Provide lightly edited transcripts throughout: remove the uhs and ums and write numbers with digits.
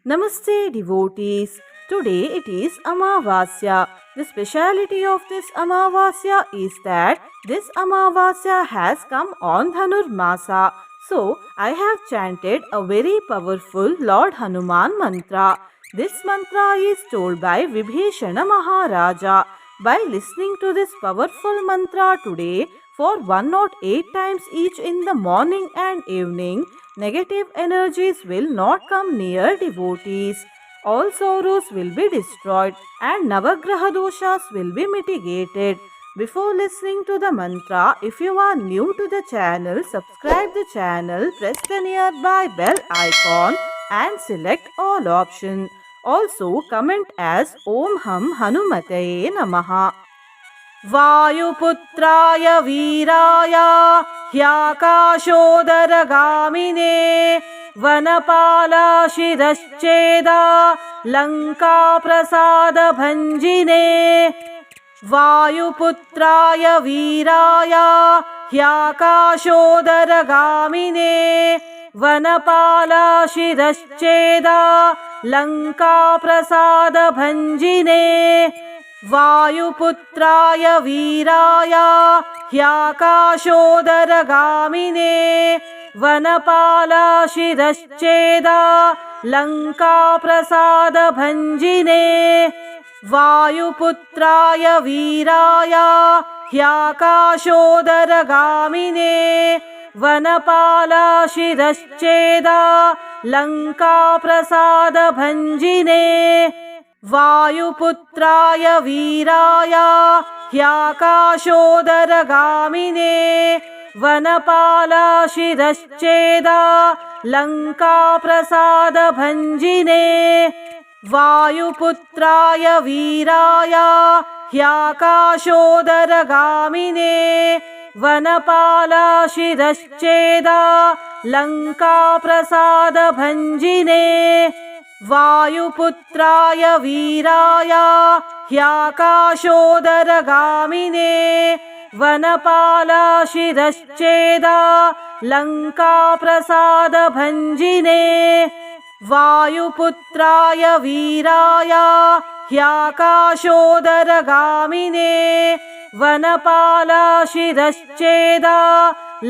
Namaste devotees. Today it is Amavasya. The speciality of this Amavasya is that this Amavasya has come on Dhanurmasa. So I have chanted a very powerful Lord Hanuman mantra. This mantra is told by Vibhishana Maharaja. By listening to this powerful mantra today for 108 times each in the morning and evening, negative energies will not come near devotees. All sorrows will be destroyed and Navagraha doshas will be mitigated. Before listening to the mantra, if you are new to the channel, subscribe the channel, press the nearby bell icon and select all options. Also comment as Om Ham Hanumataye Namaha. वायुपुत्राय वीराय ह्याकाशोदरगामिने वनपालाशिरश्चेदा लङ्काप्रसादभञ्जिने वायुपुत्राय वीराय ह्याकाशोदरगामिने वनपालाशिरश्चेदा लङ्काप्रसादभञ्जिने वायुपुत्राय वीराय ह्याकाशोदरगामिने वनपालाशिरश्चेदा लङ्काप्रसादभञ्जिने वायुपुत्राय वीराय ह्याकाशोदरगामिने वनपालाशिरश्चेदा लङ्काप्रसादभञ्जिने वायुपुत्राय वीराय ह्याकाशोदरगामिने वनपालाशिरश्चेदा लङ्काप्रसादभञ्जिने वायुपुत्राय वीराय ह्याकाशोदरगामिने वनपालाशिरश्चेदा लङ्काप्रसादभञ्जिने वायुपुत्राय वीराय ह्याकाशोदरगामिने वनपालाशिरश्चेदा लङ्काप्रसादभञ्जिने वायुपुत्राय वीराय ह्याकाशोदरगामिने वनपालाशिरश्चेदा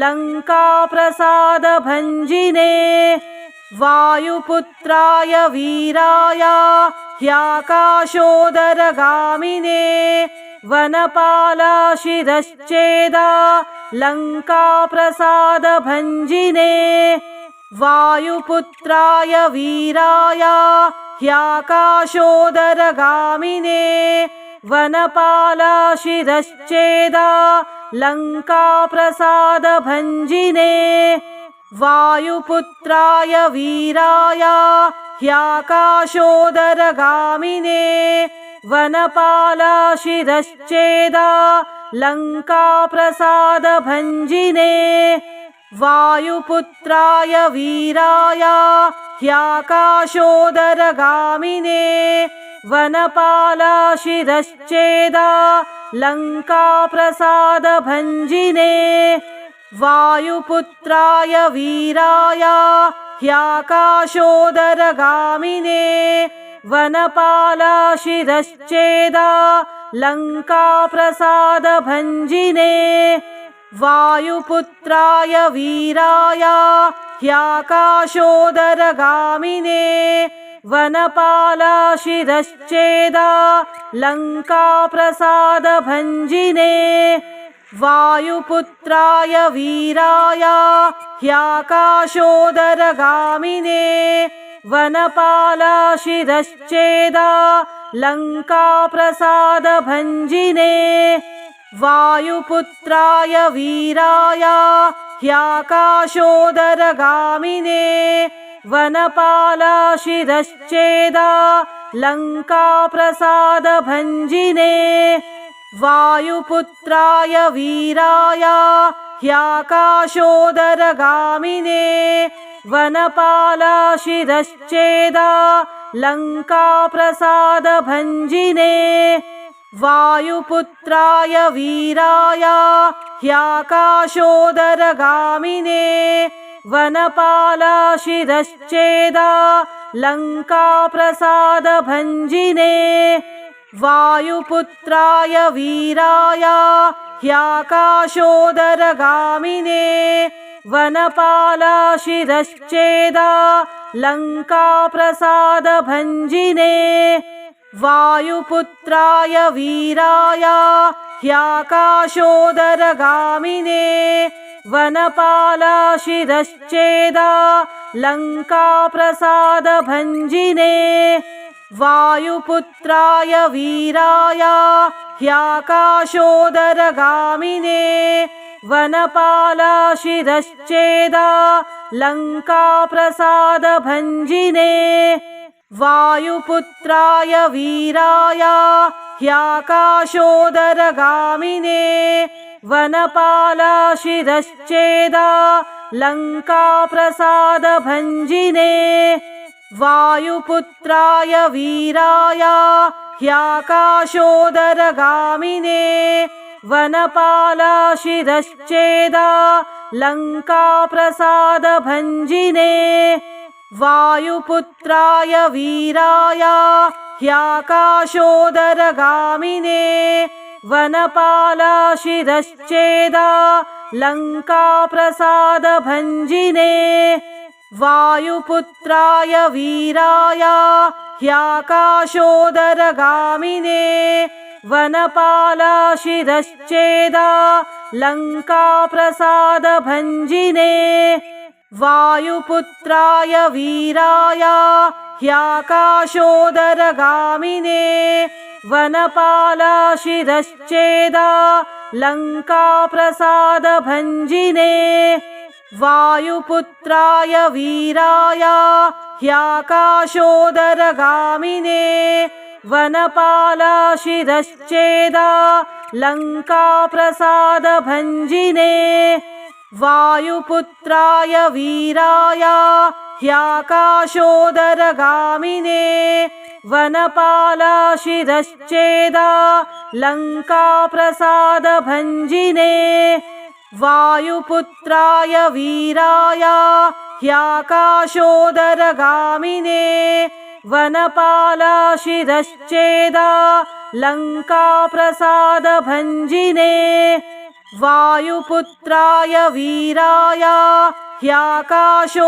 लङ्काप्रसादभञ्जिने वायुपुत्राय वीराय ह्याकाशोदरगामिने वनपालाशिरश्चेदा लङ्काप्रसादभञ्जिने वायुपुत्राय वीराय ह्याकाशोदरगामिने वनपालाशिरश्चेदा लङ्काप्रसादभञ्जिने वायुपुत्राय वीराय ह्याकाशोदरगामिने वनपालाशिरश्चेदा लङ्काप्रसादभञ्जिने वायुपुत्राय वीराय ह्याकाशोदरगामिने वनपालाशिरश्चेदा लङ्काप्रसादभञ्जिने वायुपुत्राय वीराय ह्याकाशोदरगामिने वनपालाशिरश्चेदा लङ्काप्रसादभञ्जिने वायुपुत्राय वीराय ह्याकाशोदरगामिने वनपालाशिरश्चेदा लङ्काप्रसादभञ्जिने वायुपुत्राय वीराय ह्याकाशोदरगामिने वनपालाशिरश्चेदा लङ्काप्रसादभञ्जिने वायुपुत्राय वीराय ह्याकाशोदरगामिने वनपालाशिरश्चेदा लङ्काप्रसादभञ्जिने वायुपुत्राय वीराय ह्याकाशोदरगामिने वनपालाशिरश्चेदा लङ्काप्रसादभञ्जिने वायुपुत्राय वीराय ह्याकाशोदरगामिने वनपालाशिरश्चेदा लङ्काप्रसादभञ्जिने वायुपुत्राय वीराय ह्याकाशोदरगामिने वनपालशिरश्चेदा लङ्काप्रसादभञ्जिने वायुपुत्राय वीराय ह्याकाशोदरगामिने वनपालशिरश्चेदा लङ्काप्रसादभञ्जिने वायुपुत्राय वीराय ह्याकाशोदरगामिने वनपालशिरश्चेदा लङ्काप्रसादभञ्जिने वायुपुत्राय वीराय ह्याकाशोदरगामिने वनपालशिरश्चेदा लङ्काप्रसादभञ्जिने वायुपुत्राय वीराय ह्याकाशोदरगामिने वनपालशिरश्चेदा लङ्काप्रसादभञ्जिने वायुपुत्राय वीराय ह्याकाशोदरगामिने वनपालशिरश्चेदा लङ्काप्रसादभञ्जिने वायुपुत्राय वीराय ह्याकाशोदरगामिने वनपालशिरश्चेदा लङ्काप्रसादभञ्जिने वायुपुत्राय वीराय ह्याकाशोदरगामिने वनपालशिरश्चेदा लङ्काप्रसादभञ्जिने वायुपुत्राय वीराय ह्याकाशोदरगामिने वनपालशिरश्चेदा लङ्काप्रसादभञ्जिने वायुपुत्राय वीराय ह्याकाशोदरगामिने वनपालशिरश्चेदा लङ्काप्रसादभञ्जिने वायुपुत्राय वीराय ह्याकाशोदरगामिने वनपालशिरश्चेदा लङ्काप्रसादभञ्जिने वायुपुत्राय वीराय ह्याकाशोदरगामिने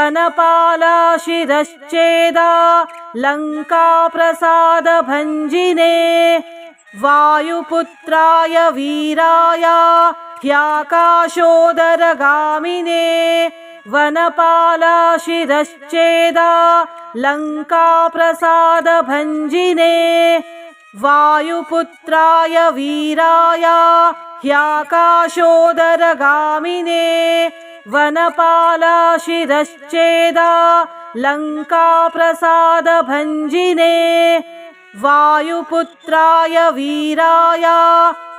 वनपालशिरश्चेदा लङ्काप्रसादभञ्जिने वायुपुत्राय वीराय ह्याकाशोदरगामिने वनपालशिरश्चेदा लङ्काप्रसादभञ्जिने वायुपुत्राय वीराय ह्याकाशोदरगामिने वनपालशिरश्चेदा लङ्काप्रसादभञ्जिने वायुपुत्राय वीराय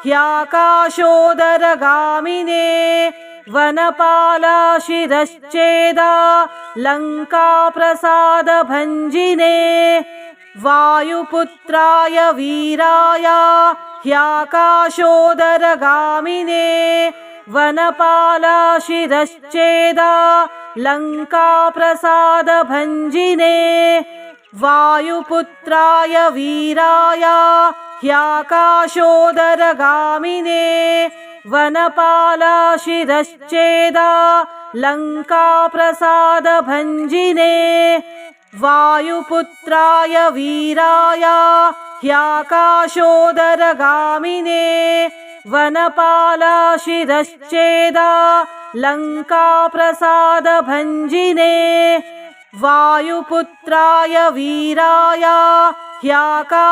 ह्याकाशोदरगामिने वनपालशिरश्चेदा लङ्काप्रसादभञ्जिने वायुपुत्राय वीराय ह्याकाशोदरगामिने वनपालशिरश्चेदा लङ्काप्रसादभञ्जिने वायुपुत्राय वीराय ह्याकाशोदरगामिने वनपालशिरश्चेदा लङ्काप्रसादभञ्जिने वायुपुत्राय वीराय ह्याकाशोदरगामिने वनपालशिरश्चेदा लङ्काप्रसादभञ्जिने वायुपुत्राय वीराय ह्याकाशोदरगामिने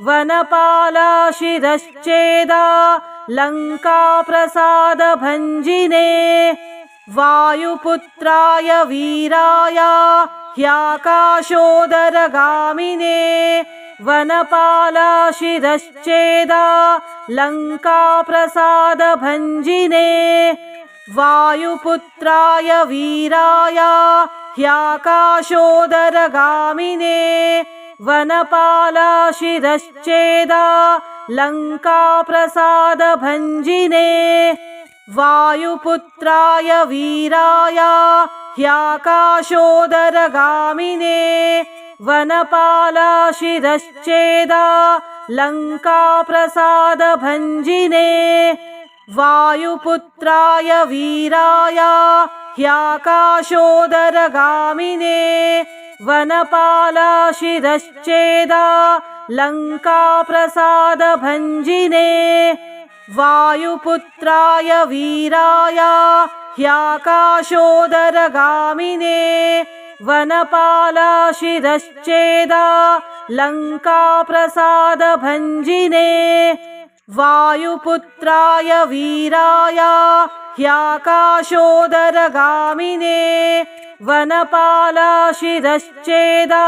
वनपालशिरश्चेदा लङ्काप्रसादभञ्जिने वायुपुत्राय वीराय ह्याकाशोदरगामिने वनपालशिरश्चेदा लङ्काप्रसादभञ्जिने वायुपुत्राय वीराय ह्याकाशोदरगामिने वनपालशिरश्चेदा लङ्काप्रसादभञ्जिने वायुपुत्राय वीराय ह्याकाशोदरगामिने वनपालशिरश्चेदा लङ्काप्रसादभञ्जिने वायुपुत्राय वीराय ह्याकाशोदरगामिने वनपालशिरश्चेदा लङ्काप्रसादभञ्जिने वायुपुत्राय वीराय ह्याकाशोदरगामिने वनपालशिरश्चेदा लङ्काप्रसादभञ्जिने वायुपुत्राय वीराय ह्याकाशोदरगामिने वनपालशिरश्चेदा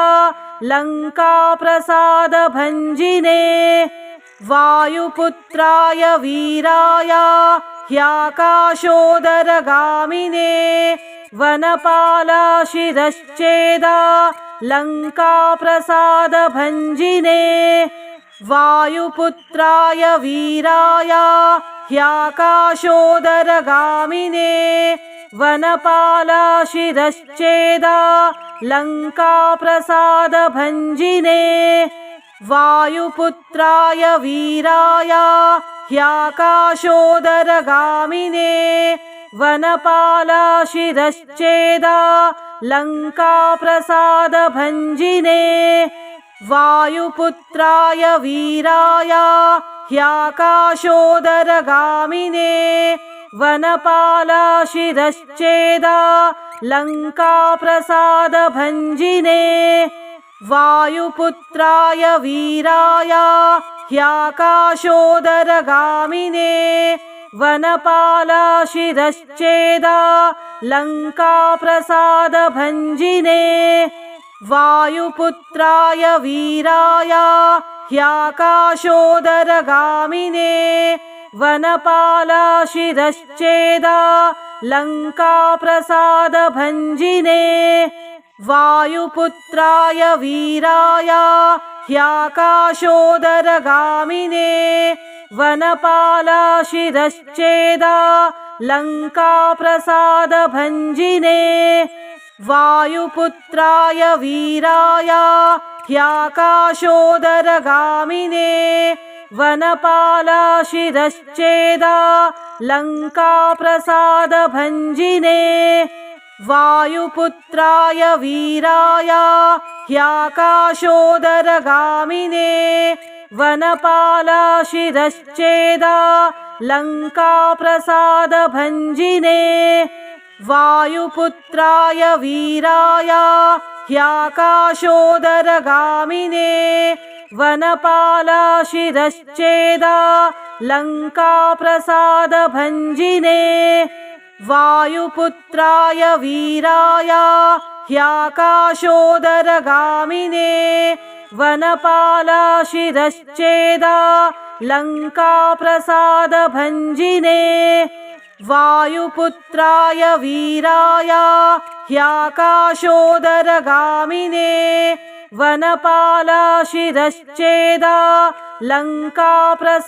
लङ्काप्रसादभञ्जिने वायुपुत्राय वीराय ह्याकाशोदरगामिने वनपालशिरश्चेदा लङ्काप्रसादभञ्जिने वायुपुत्राय वीराय ह्याकाशोदरगामिने वनपालशिरश्चेदा लङ्काप्रसादभञ्जिने वायुपुत्राय वीराय ह्याकाशोदरगामिने वनपालशिरश्चेदा लङ्काप्रसादभञ्जिने वायुपुत्राय वीराय ह्याकाशोदरगामिने वनपालशिरश्चेदा लङ्काप्रसादभञ्जिने वायुपुत्राय वीराय ह्याकाशोदरगामिने वनपालशिरश्चेदा लङ्काप्रसादभञ्जिने वायुपुत्राय वीराय ह्याकाशोदरगामिने वनपालशिरश्चेदा लङ्काप्रसादभञ्जिने वायुपुत्राय वीराय ह्याकाशोदरगामिने वनपालशिरश्चेदा लङ्काप्रसादभञ्जिने वायुपुत्राय वीराय ह्याकाशोदरगामिने वनपालशिरश्चेदा लङ्काप्रसादभञ्जिने वायुपुत्राय वीराय ह्याकाशोदरगामिने वनपालशिरश्चेदा लङ्काप्रसादभञ्जिने वायुपुत्राय वीराय ह्याकाशोदरगामिने वनपालशिरश्चेदा लङ्काप्रसादभञ्जिने वायुपुत्राय वीराय ह्याकाशोदरगामिने वनपालशिरश्चेदा लङ्काप्रसादभञ्जिने वायुपुत्राय वीराय ह्याकाशोदरगामिने वनपालशिरश्चेदा लङ्काप्रसादभञ्जिने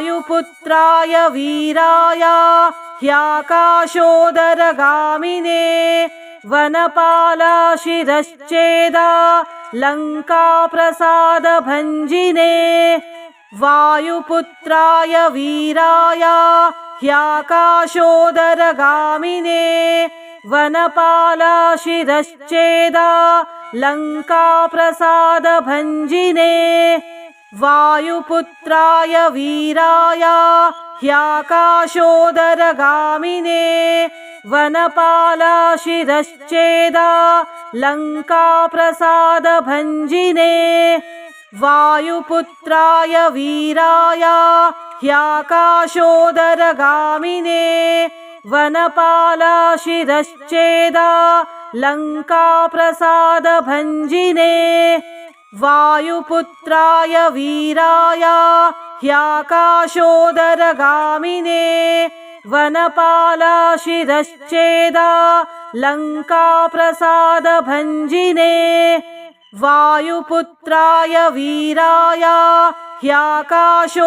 वायुपुत्राय वीराय ह्याकाशोदरगामिने वनपालशिरश्चेदा लङ्काप्रसादभञ्जिने वायुपुत्राय वीराय ह्याकाशोदरगामिने वनपालशिरश्चेदा लङ्काप्रसादभञ्जिने वायुपुत्राय वीराय ह्याकाशोदरगामिने वनपालशिरश्चेदा लङ्काप्रसादभञ्जिने वायुपुत्राय वीराय ह्याकाशोदरगामिने वनपालशिरश्चेदा लङ्काप्रसादभञ्जिने वायुपुत्राय वीराय ह्याकाशोदरगामिने वनपालशिरश्चेदा लङ्काप्रसादभञ्जिने वायुपुत्राय वीराय ह्याकाशोदरगामिने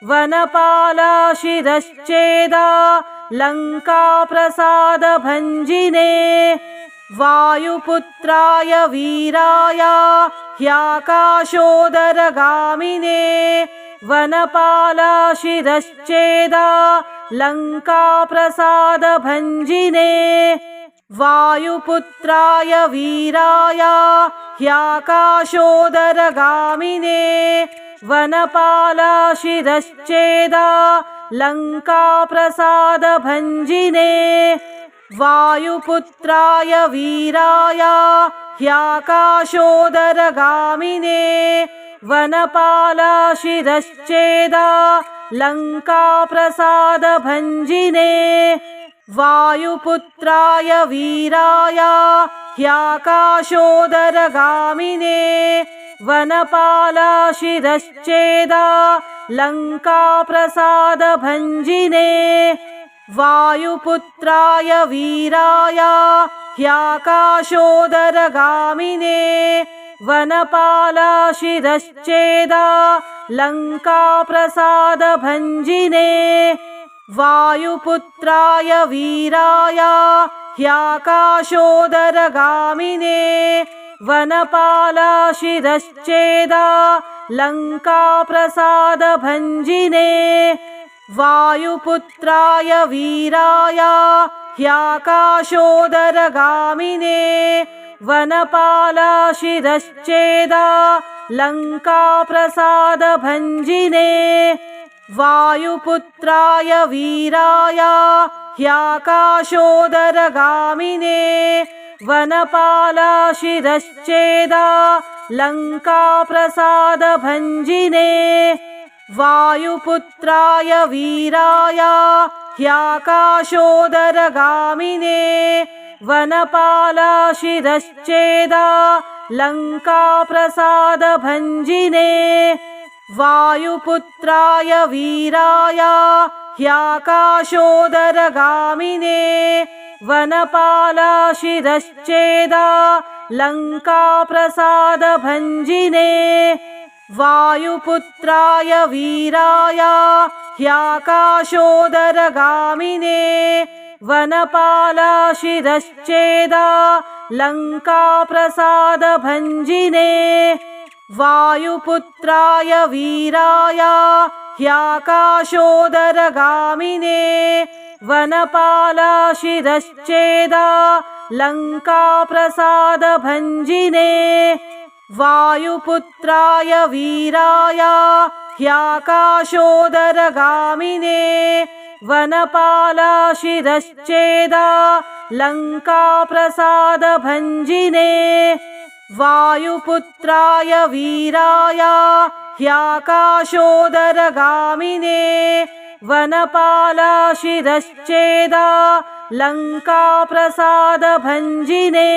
वनपालशिरश्चेदा लङ्काप्रसादभञ्जिने वायुपुत्राय वीराय ह्याकाशोदरगामिने वनपालशिरश्चेदा लङ्काप्रसादभञ्जिने वायुपुत्राय वीराय ह्याकाशोदरगामिने वनपालशिरश्चेदा लङ्काप्रसादभञ्जिने वायुपुत्राय वीराय ह्याकाशोदरगामिने वनपालशिरश्चेदा लङ्काप्रसादभञ्जिने वायुपुत्राय वीराय ह्याकाशोदरगामिने वनपालशिरश्चेदा लङ्काप्रसादभञ्जिने वायुपुत्राय वीराय ह्याकाशोदरगामिने वनपालशिरश्चेदा लङ्काप्रसादभञ्जिने वायुपुत्राय वीराय ह्याकाशोदरगामिने वनपालशिरश्चेदा लङ्काप्रसादभञ्जिने वायुपुत्राय वीराय ह्याकाशोदरगामिने वनपालशिरश्चेदा लङ्काप्रसादभञ्जिने वायुपुत्राय वीराय ह्याकाशोदरगामिने वनपालशिरश्चेदा लङ्काप्रसादभञ्जिने वायुपुत्राय वीराय ह्याकाशोदरगामिने वनपालशिरश्चेदा लङ्काप्रसादभञ्जिने वायुपुत्राय वीराय ह्याकाशोदरगामिने वनपालशिरश्चेदा लङ्काप्रसादभञ्जिने वायुपुत्राय वीराय ह्याकाशोदरगामिने वनपालशिरश्चेदा लङ्काप्रसादभञ्जिने वायुपुत्राय वीराय ह्याकाशोदरगामिने वनपालशिरश्चेदा लङ्काप्रसादभञ्जिने वायुपुत्राय वीराय ह्याकाशोदरगामिने वनपालशिरश्चेदा लङ्काप्रसादभञ्जिने वायुपुत्राय वीराय ह्याकाशोदरगामिने वनपालशिरश्चेदा लङ्काप्रसादभञ्जिने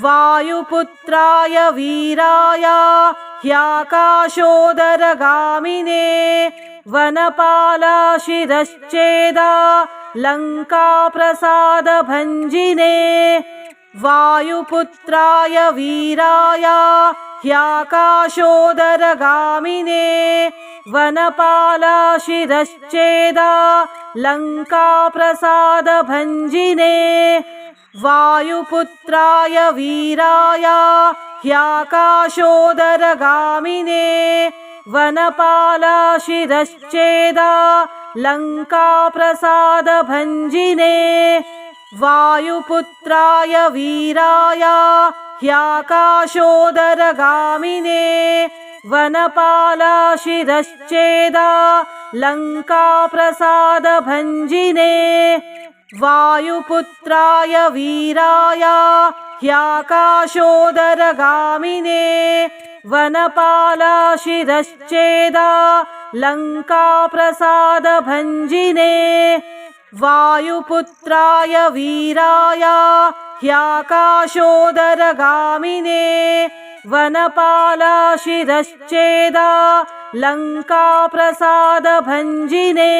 वायुपुत्राय वीराय ह्याकाशोदरगामिने वनपालशिरश्चेदा लङ्काप्रसादभञ्जिने वायुपुत्राय वीराय ह्याकाशोदरगामिने वनपालशिरश्चेदा लङ्काप्रसादभञ्जिने वायुपुत्राय वीराय ह्याकाशोदरगामिने वनपालशिरश्चेदा लङ्काप्रसादभञ्जिने वायुपुत्राय वीराय ह्याकाशोदरगामिने वनपालशिरश्चेदा लङ्काप्रसादभञ्जिने वायुपुत्राय वीराय ह्याकाशोदरगामिने वनपालशिरश्चेदा लङ्काप्रसादभञ्जिने वायुपुत्राय वीराय ह्याकाशोदरगामिने वनपालशिरश्चेदा लङ्काप्रसादभञ्जिने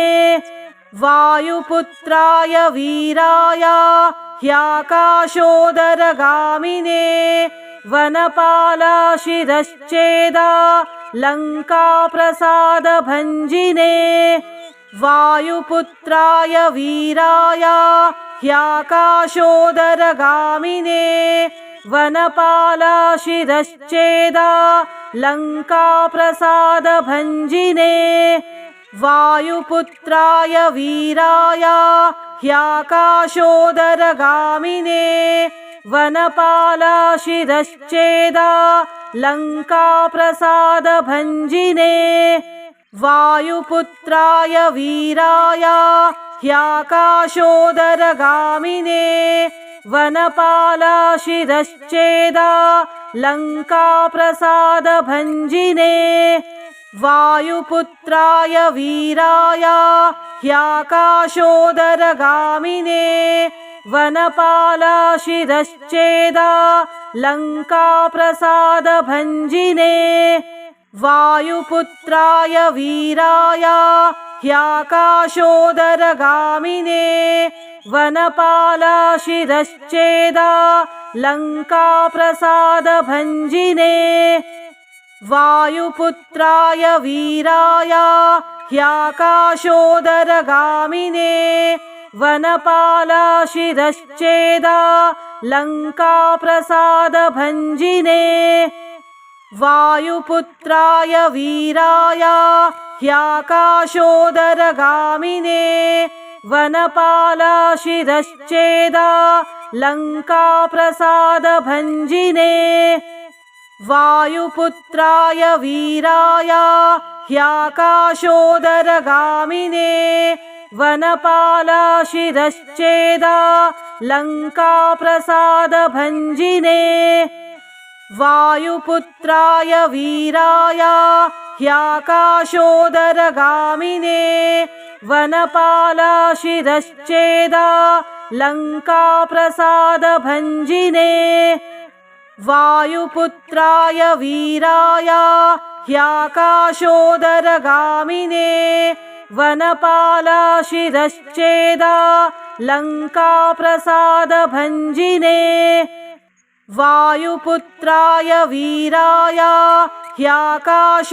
वायुपुत्राय वीराय ह्याकाशोदरगामिने वनपालाशिरश्चेदा लङ्काप्रसादभञ्जिने वायुपुत्राय वीराय ह्याकाशोदरगामिने वनपालाशिरश्चेदा लङ्काप्रसादभञ्जिने वायुपुत्राय वीराय ह्याकाशोदरगामिने वनपालाशिरश्चेदा लङ्काप्रसादभञ्जिने वायुपुत्राय वीराय ह्याकाशोदरगामिने वनपालाशिरश्चेदा लङ्काप्रसादभञ्जिने वायुपुत्राय वीराय ह्याकाशोदरगामिने वनपालाशिरश्चेदा लङ्काप्रसादभञ्जिने वायुपुत्राय वीराय ह्याकाशोदरगामिने वनपालाशिरश्चेदा लङ्काप्रसादभञ्जिने वायुपुत्राय वीराय ह्याकाशोदरगामिने वनपालाशिरश्चेदा लङ्काप्रसादभञ्जिने वायुपुत्राय वीराय ह्याकाशोदरगामिने वनपालाशिरश्चेदा लङ्काप्रसादभञ्जिने वायुपुत्राय वीराय ह्याकाशोदरगामिने वनपालाशिरश्चेदा लङ्काप्रसादभञ्जिने वायुपुत्राय वीराय ह्याकाशोदरगामिने वनपालाशिरश्चेदा लङ्काप्रसादभञ्जिने वायुपुत्राय वीराय ह्याकाशोदरगामिने वनपालाशिरश्चेदा लङ्काप्रसादभञ्जिने वायुपुत्राय वीराय ह्याकाशोदरगामिने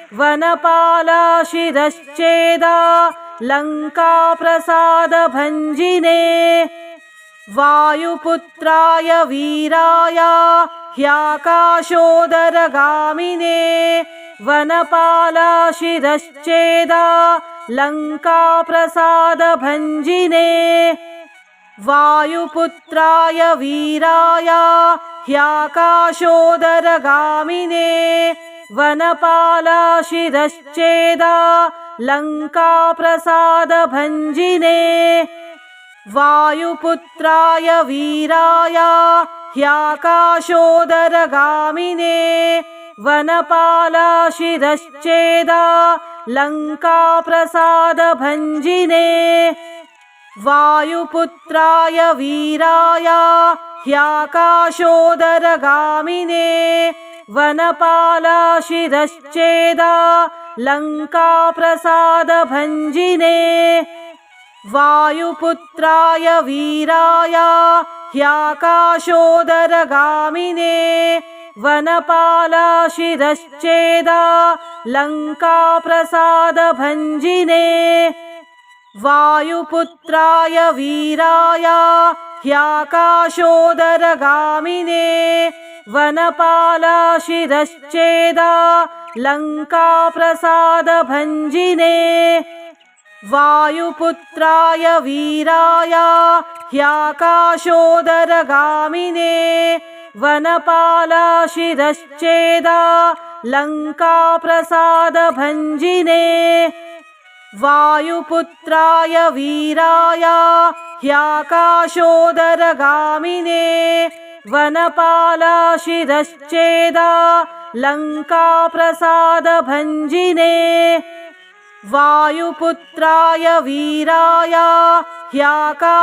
वनपालाशिरश्चेदा लङ्काप्रसादभञ्जिने वायुपुत्राय वीराय ह्याकाशोदरगामिने वनपालाशिरश्चेदा लङ्काप्रसादभञ्जिने वायुपुत्राय वीराय ह्याकाशोदरगामिने वनपालाशिरश्चेदा लङ्काप्रसादभञ्जिने वायुपुत्राय वीराय ह्याकाशोदरगामिने वनपालाशिरश्चेदा लङ्काप्रसादभञ्जिने वायुपुत्राय वीराय ह्याकाशोदरगामिने वनपालाशिरश्चेदा लङ्काप्रसादभञ्जिने वायुपुत्राय वीराय ह्याकाशोदरगामिने वनपालाशिरश्चेदा लङ्काप्रसादभञ्जिने वायुपुत्राय वीराय ह्याकाशोदरगामिने वनपालाशिरश्चेदा लङ्काप्रसादभञ्जिने वायुपुत्राय वीराय ह्याकाशोदरगामिने वनपालाशिरश्चेदा लङ्काप्रसादभञ्जिने वायुपुत्राय वीराय ह्याकाशोदरगामिने वनपालाशिरश्चेदा लङ्काप्रसादभञ्जिने वायुपुत्राय वीराय ह्याकाशोदरगामिने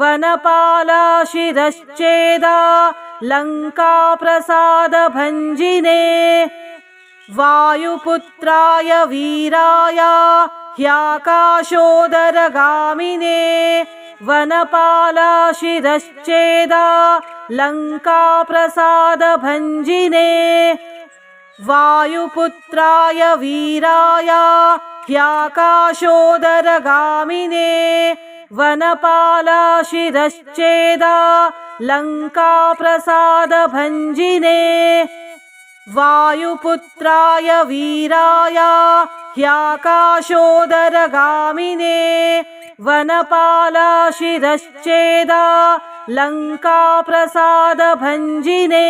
वनपालाशिरश्चेदा लङ्काप्रसादभञ्जिने वायुपुत्राय वीराय ह्याकाशोदरगामिने वनपालाशिरश्चेदा लङ्काप्रसादभञ्जिने वायुपुत्राय वीराय ह्याकाशोदरगामिने वनपालाशिरश्चेदा लङ्काप्रसादभञ्जिने वायुपुत्राय वीराय ह्याकाशोदरगामिने वनपालाशिरश्चेदा लङ्काप्रसादभञ्जिने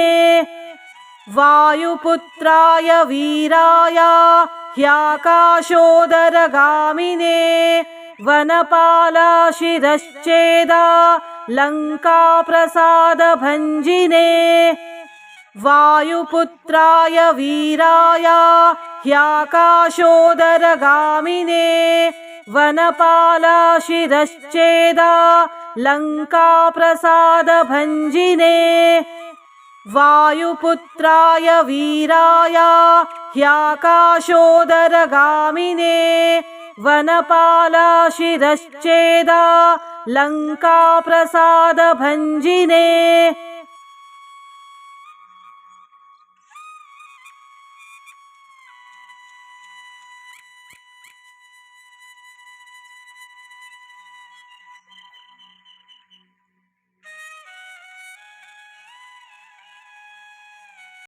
वायुपुत्राय वीराय ह्याकाशोदरगामिने वनपालाशिरश्चेदा लङ्काप्रसादभञ्जिने वायुपुत्राय वीराय ह्याकाशोदरगामिने वनपालाशिरश्चेदा लङ्काप्रसादभञ्जिने वायुपुत्राय वीराय ह्याकाशोदरगामिने वनपालाशिरश्चेदा लङ्काप्रसादभञ्जिने